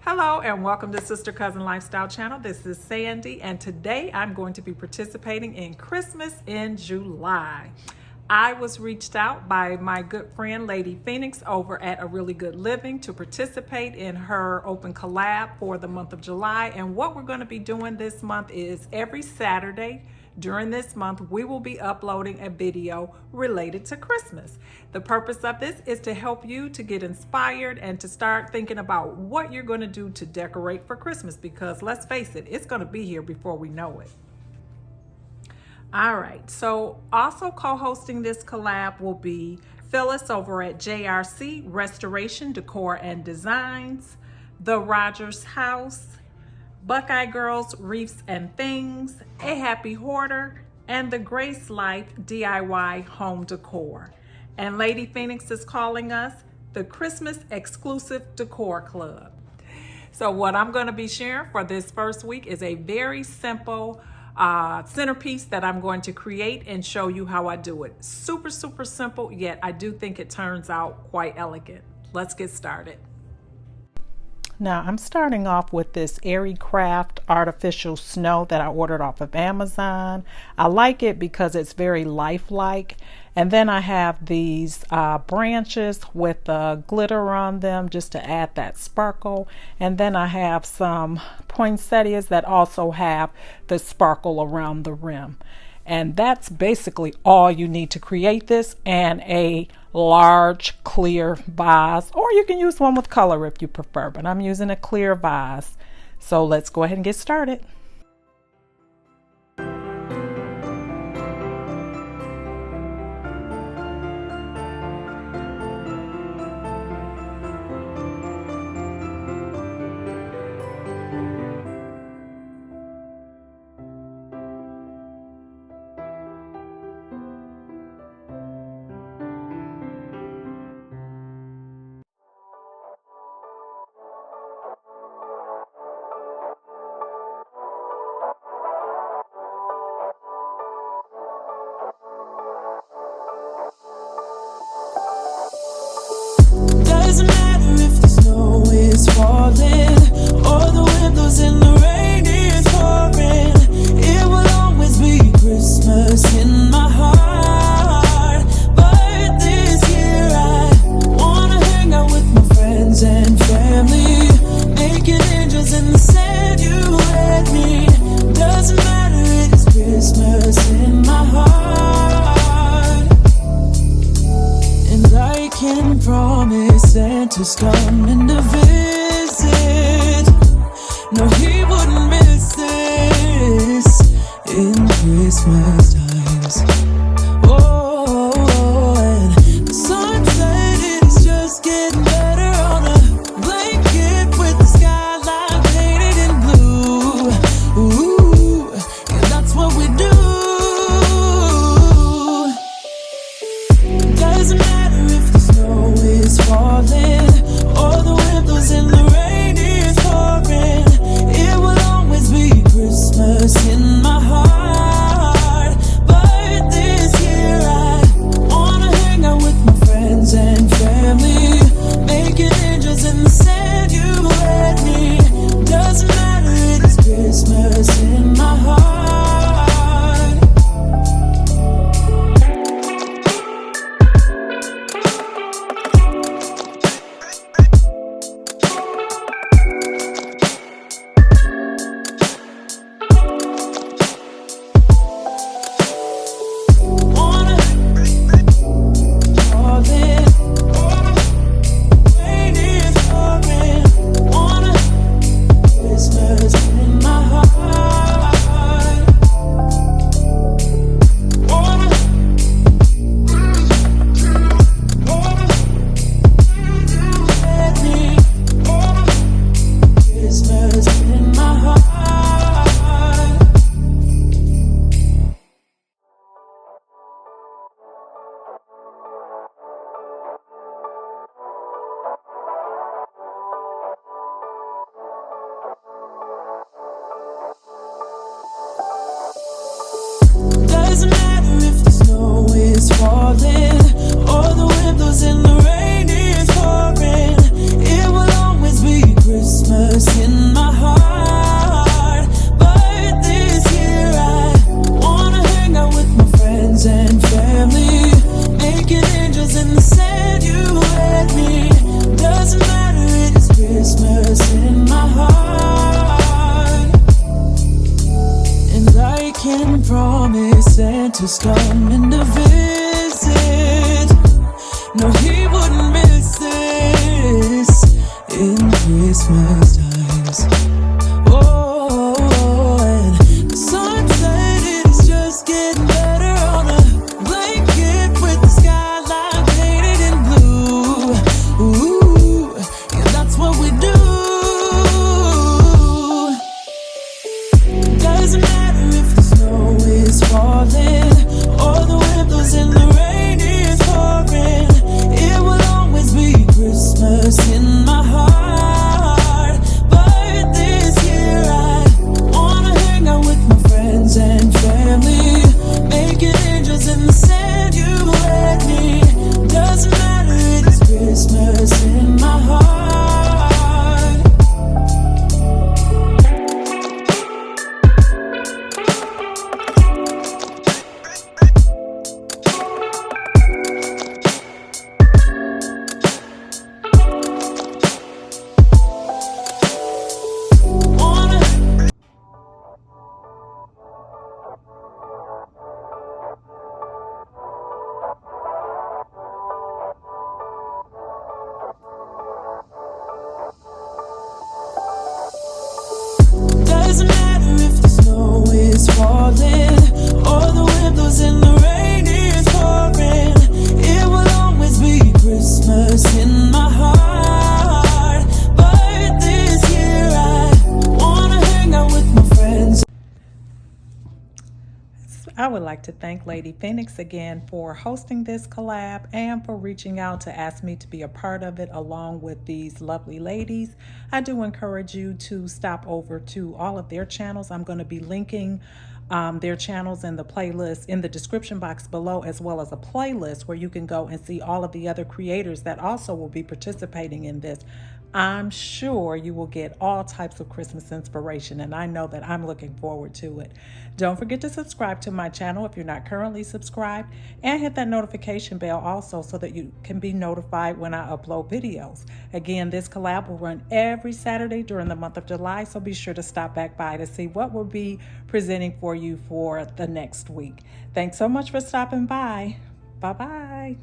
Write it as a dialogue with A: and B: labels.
A: Hello and welcome to Sister Cousin Lifestyle Channel. This is Sandy and today I'm going to be participating in Christmas in July. I was reached out by my good friend Lady Phoenix over at A Really Good Living to participate in her open collab for the month of July. And what we're going to be doing this month is every Saturday during this month, we will be uploading a video related to Christmas. The purpose of this is to help you to get inspired and to start thinking about what you're going to do to decorate for Christmas, because let's face it, it's going to be here before we know it. All right, so also co-hosting this collab will be Phyllis over at JRC Restoration, Decor and Designs, the Rodgers House, Buckeye Girls Reefs and Things, A Happy Horder, and the Grace Life DIY Home Decor. And Lady Phoenix is calling us the Christmas Exclusive Decor Club. So what I'm going to be sharing for this first week is a very simple centerpiece that I'm going to create and show you how I do it. Super simple, yet I do think it turns out quite elegant. Let's get started. Now I'm starting off with this Airy Craft artificial snow that I ordered off of Amazon. I like it because it's very lifelike. And then I have these branches with glitter on them just to add that sparkle. And then I have some poinsettias that also have the sparkle around the rim. And that's basically all you need to create this, and a large clear vase, or you can use one with color if you prefer, but I'm using a clear vase. So let's go ahead and get started.
B: Doesn't matter if the snow is falling or the windows and the rain is pouring. It will always be Christmas in my heart. But this year I wanna hang out with my friends and family, making angels in the sand, you and me. Doesn't matter, it is Christmas in my heart. And I can promise Santa's coming to visit. No, he wouldn't miss this in Christmas times. Oh, and the sunset is just getting better on a blanket with the skyline painted in blue. Ooh, and that's what we do. Doesn't matter if the snow is falling or the windows and the rain is pouring. It will always be Christmas in my heart. But this year I wanna hang out with my friends and family, making angels in the sand, you and me. Doesn't matter, it is Christmas in my heart. Doesn't matter if the snow is falling or the windows and the rain is pouring. It will always be Christmas just coming to visit. No, he wouldn't miss this in Christmas times. Oh, and the sunset is just getting better on a blanket with the skyline painted in blue. Ooh, yeah, that's what we do. Doesn't matter if the snow is falling or the wind blows and the rain is pouring. It will always be Christmas in my heart. But this year I wanna hang out with my friends and family, making angels in the sand you let me. Doesn't matter, it's Christmas in my heart. Doesn't matter if the snow is falling or the wind blows and the rain is pouring. It will always be Christmas in my heart. But this year I wanna hang out with my friends.
A: I would like to thank Lady Phoenix again for hosting this collab and for reaching out to ask me to be a part of it along with these lovely ladies. I do encourage you to stop over to all of their channels. I'm going to be linking their channels in the playlist in the description box below, as well as a playlist where you can go and see all of the other creators that also will be participating in this. I'm sure you will get all types of Christmas inspiration, and I know that I'm looking forward to it. Don't forget to subscribe to my channel if you're not currently subscribed, and hit that notification bell also so that you can be notified when I upload videos. Again, this collab will run every Saturday during the month of July, so be sure to stop back by to see what we'll be presenting for you for the next week. Thanks so much for stopping by. Bye-bye.